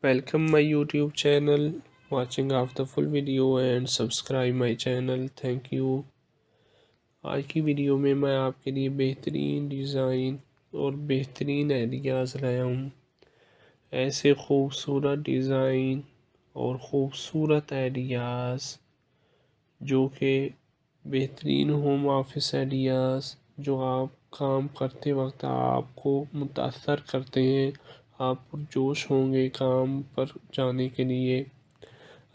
Welcome my YouTube channel, watching of the full video and subscribe my channel. Thank you. آج کی video میں آپ کے لیے بہترین ڈیزائن اور بہترین آئیڈیاز لایا ہوں. ایسے خوبصورت ڈیزائن اور خوبصورت آئیڈیاز جو کہ بہترین ہوم آفس آئیڈیاز جو آپ کام کرتے وقت آپ کو متاثر کرتے ہیں. آپ پرجوش ہوں گے کام پر جانے کے لیے.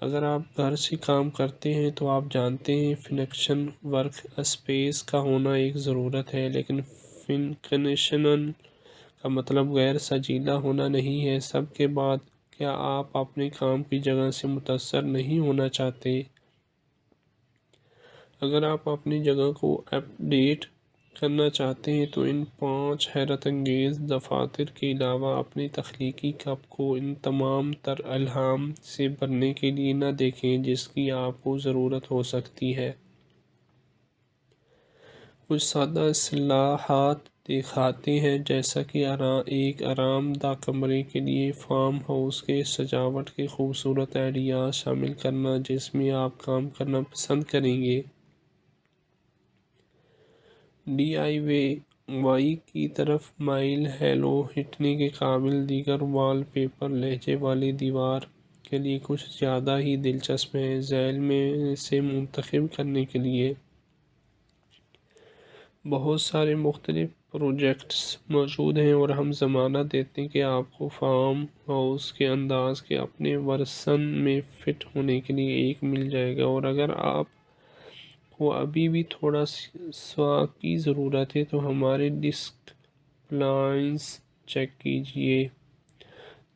اگر آپ گھر سے کام کرتے ہیں تو آپ جانتے ہیں فنکشن ورک اسپیس کا ہونا ایک ضرورت ہے، لیکن فنکشنن کا مطلب غیر سجیلا ہونا نہیں ہے. سب کے بعد کیا آپ اپنے کام کی جگہ سے متاثر نہیں ہونا چاہتے؟ اگر آپ اپنی جگہ کو اپ ڈیٹ کرنا چاہتے ہیں تو ان 5 حیرت انگیز دفاتر کے علاوہ اپنی تخلیقی کپ کو ان تمام تر الہام سے بھرنے کے لیے نہ دیکھیں جس کی آپ کو ضرورت ہو سکتی ہے. کچھ سادہ اصطلاحات دکھاتے ہیں، جیسا کہ ایک آرام دہ کمرے کے لیے فارم ہاؤس کے سجاوٹ کے خوبصورت آئیڈیاز شامل کرنا جس میں آپ کام کرنا پسند کریں گے. ڈی آئی وائی کی طرف مائل ہیلو ہٹنے کے قابل دیگر وال پیپر لہجے والی دیوار کے لیے کچھ زیادہ ہی دلچسپ ہیں. ذیل میں سے منتخب کرنے کے لیے بہت سارے مختلف پروجیکٹس موجود ہیں اور ہم ضمانت دیتے ہیں کہ آپ کو فارم ہاؤس کے انداز کے اپنے ورژن میں فٹ ہونے کے لیے ایک مل جائے گا. اور اگر آپ کو ابھی بھی تھوڑا سوا کی ضرورت ہے تو ہمارے ڈسک پلانس چیک کیجئے.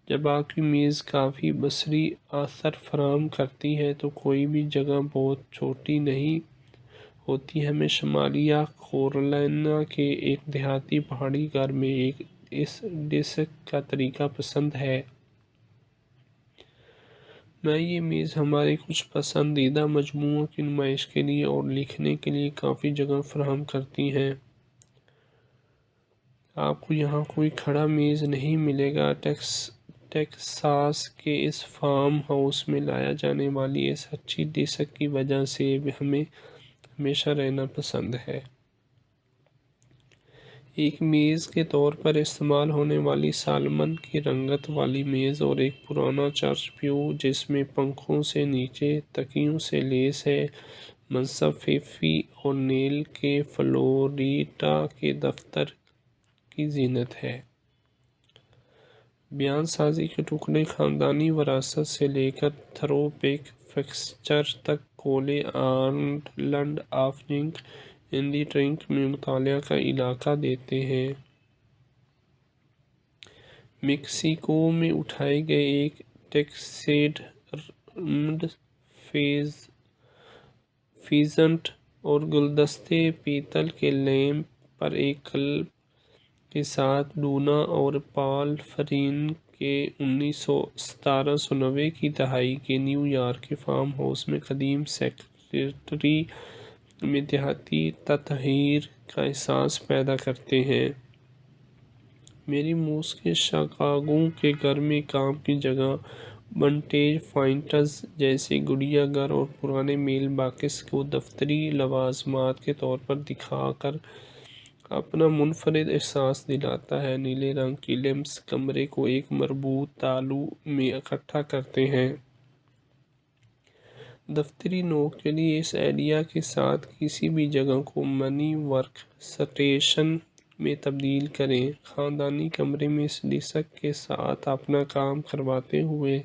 جب آپ کی میز کافی بصری اثر فراہم کرتی ہے تو کوئی بھی جگہ بہت چھوٹی نہیں ہوتی. ہمیں شمالیہ کیرولینا کے ایک دیہاتی پہاڑی گھر میں اس ڈسک کا طریقہ پسند ہے. یہ میز ہمارے کچھ پسندیدہ مجموعوں کی نمائش کے لیے اور لکھنے کے لیے کافی جگہ فراہم کرتی ہے. آپ کو یہاں کوئی کھڑا میز نہیں ملے گا. ٹیکساس کے اس فارم ہاؤس میں لایا جانے والی اس اچھی ڈسک کی وجہ سے ہمیں ہمیشہ رہنا پسند ہے. ایک میز کے طور پر استعمال ہونے والی سالمن کی رنگت والی میز اور ایک پرانا چرچ پیو جس میں پنکھوں سے نیچے تکیوں سے لیس ہے، منصب فیفی اورنیل کے فلوریڈا کے دفتر کی زینت ہے. بیان سازی کے ٹکڑے خاندانی وراثت سے لے کر تھرو بیک فکسچر تک کولے آئلینڈ آف جنک اینڈی ٹرنک میں مطالعہ کا علاقہ دیتے ہیں. میکسیکو میں اٹھائے گئے ایک ٹیکسیڈرمڈ فیزنٹ اور گلدستے پیتل کے لیمپ پر ایک کلب کے ساتھ ڈونا اور پال فرین کے 1790 کی دہائی کے نیو یارک کے فارم ہاؤس میں قدیم سیکریٹری میں دیہاتی تطہیر کا احساس پیدا کرتے ہیں. میری موس کے شکاگو کے گھر میں کام کی جگہ ونٹیج فائنڈز جیسے گڑیا گھر اور پرانے میل باکس کو دفتری لوازمات کے طور پر دکھا کر اپنا منفرد احساس دلاتا ہے. نیلے رنگ کی لیمپس کمرے کو ایک مربوط تالو میں اکٹھا کرتے ہیں. دفتری نوک کے لیے اس آئیڈیا کے ساتھ کسی بھی جگہ کو منی ورک سٹیشن میں تبدیل کریں. خاندانی کمرے میں اس ڈسک کے ساتھ اپنا کام کرواتے ہوئے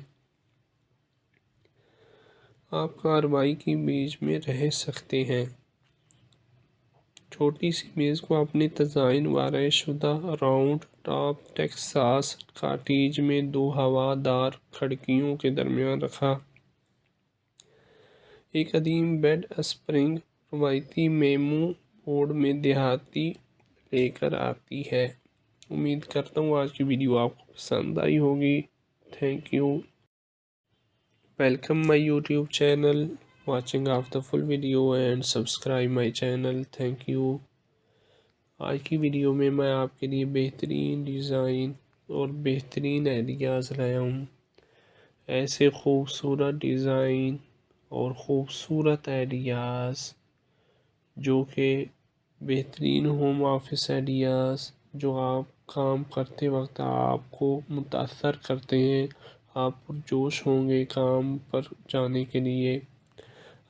آپ کارروائی کے بیچ میں رہ سکتے ہیں. چھوٹی سی میز کو اپنے تزئین و شدہ راؤنڈ ٹاپ ٹیکساس کاٹیج میں 2 ہوا دار کھڑکیوں کے درمیان رکھا. ایک قدیم بیڈ اسپرنگ روایتی میمو بورڈ میں دیہاتی لے کر آتی ہے. امید کرتا ہوں آج کی ویڈیو آپ کو پسند آئی ہوگی. Thank you. Welcome my YouTube channel, watching of the full video and subscribe my channel. Thank you. آج کی ویڈیو میں آپ کے لیے بہترین ڈیزائن اور بہترین آئیڈیاز لایا ہوں. ایسے خوبصورت ڈیزائن اور خوبصورت آئیڈیاز جو کہ بہترین ہوم آفس آئیڈیاز جو آپ کام کرتے وقت آپ کو متاثر کرتے ہیں، آپ پرجوش ہوں گے کام پر جانے کے لیے۔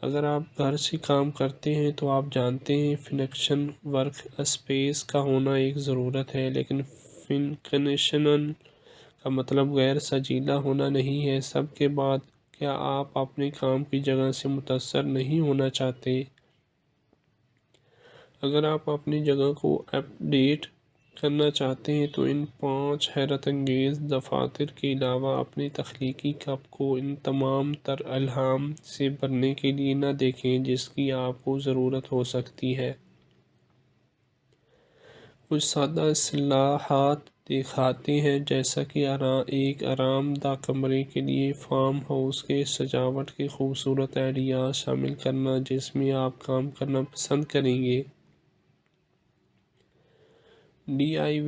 اگر آپ گھر سے کام کرتے ہیں تو آپ جانتے ہیں فنکشن ورک اسپیس کا ہونا ایک ضرورت ہے، لیکن فنکنشنل کا مطلب غیر سجیلا ہونا نہیں ہے۔ سب کے بعد کیا آپ اپنے کام کی جگہ سے متاثر نہیں ہونا چاہتے؟ اگر آپ اپنی جگہ کو اپ ڈیٹ کرنا چاہتے ہیں تو ان 5 حیرت انگیز دفاتر کے علاوہ اپنی تخلیقی کپ کو ان تمام تر الہام سے بھرنے کے لیے نہ دیکھیں جس کی آپ کو ضرورت ہو سکتی ہے۔ کچھ سادہ اصطلاحات دکھاتے ہیں، جیسا کہ ایک آرام دہ کمرے کے لیے فارم ہاؤس کے سجاوٹ کے خوبصورت آئیڈیاز شامل کرنا جس میں آپ کام کرنا پسند کریں گے۔ ڈی آئی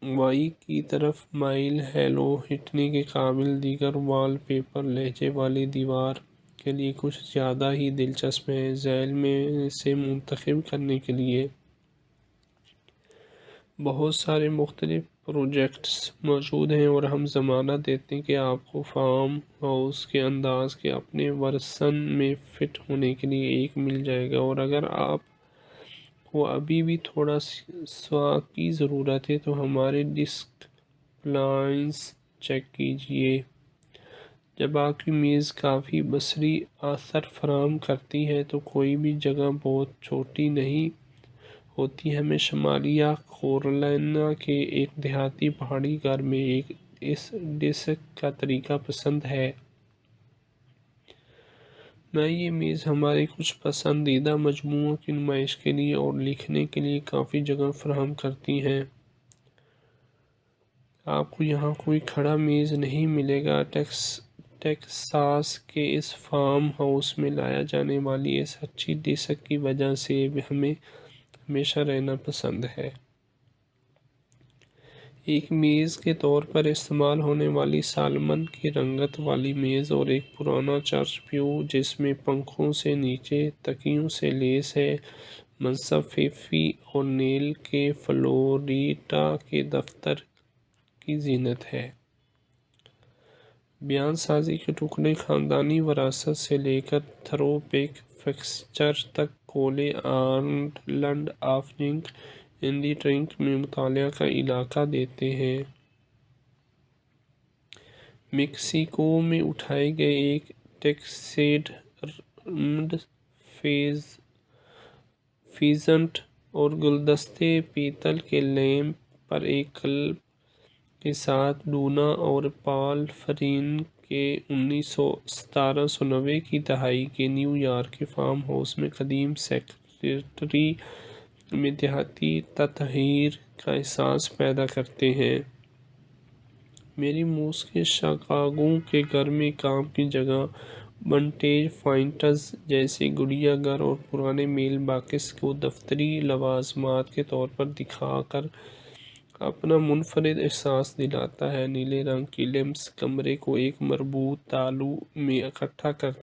وائی کی طرف مائل ہیلو ہٹنے کے قابل دیگر وال پیپر لہجے والی دیوار کے لیے کچھ زیادہ ہی دلچسپ ہیں۔ ذیل میں سے منتخب کرنے کے لیے بہت سارے مختلف پروجیکٹس موجود ہیں اور ہم ضمانت دیتے ہیں کہ آپ کو فارم ہاؤس کے انداز کے اپنے ورژن میں فٹ ہونے کے لیے ایک مل جائے گا، اور اگر آپ کو ابھی بھی تھوڑا سا کی ضرورت ہے تو ہمارے ڈیسک پلانس چیک کیجئے۔ جب آپ کی میز کافی بصری اثر فراہم کرتی ہے تو کوئی بھی جگہ بہت چھوٹی نہیں ہوتی۔ ہمیں شمالی کیرولینا کے ایک دیہاتی پہاڑی گھر میں اس ڈیسک کا طریقہ پسند ہے۔ میں یہ میز ہمارے کچھ پسندیدہ مجموعوں کی نمائش کے لیے اور لکھنے کے لیے کافی جگہ فراہم کرتی ہیں۔ آپ کو یہاں کوئی کھڑا میز نہیں ملے گا۔ ٹیکساس کے اس فارم ہاؤس میں لایا جانے والی اس اچھی ڈیسک کی وجہ سے ہمیں ہمیشہ رہنا پسند ہے۔ ایک میز کے طور پر استعمال ہونے والی سالمن کی رنگت والی میز اور ایک پرانا چرچ پیو جس میں پنکھوں سے نیچے تکیوں سے لیس ہے، منصب فیفی اورنیل کے فلوریڈا کے دفتر کی زینت ہے۔ بیان سازی کے ٹکڑے خاندانی وراثت سے لے کر تھرو بیک فکسچر تک کولے آئلینڈ آف جنک اینڈی ٹرنک میں مطالعہ کا علاقہ دیتے ہیں۔ میکسیکو میں اٹھائے گئے ایک ٹیکسیڈرمڈ فیزنٹ اور گلدستے پیتل کے لیمپ پر ایک کلب کے ساتھ ڈونا اور پال فرین کے 1790 کی دہائی کے نیو یارک کے فارم ہاؤس میں قدیم سیکریٹری میں دیہاتی تطہیر کا احساس پیدا کرتے ہیں۔ میری موس کے شکاگو کے گھر میں کام کی جگہ ونٹیج فائنڈز جیسے گڑیا گھر اور پرانے میل باکس کو دفتری لوازمات کے طور پر دکھا کر اپنا منفرد احساس دلاتا ہے۔ نیلے رنگ کی لیمپس کمرے کو ایک مربوط تالو میں اکٹھا کرتے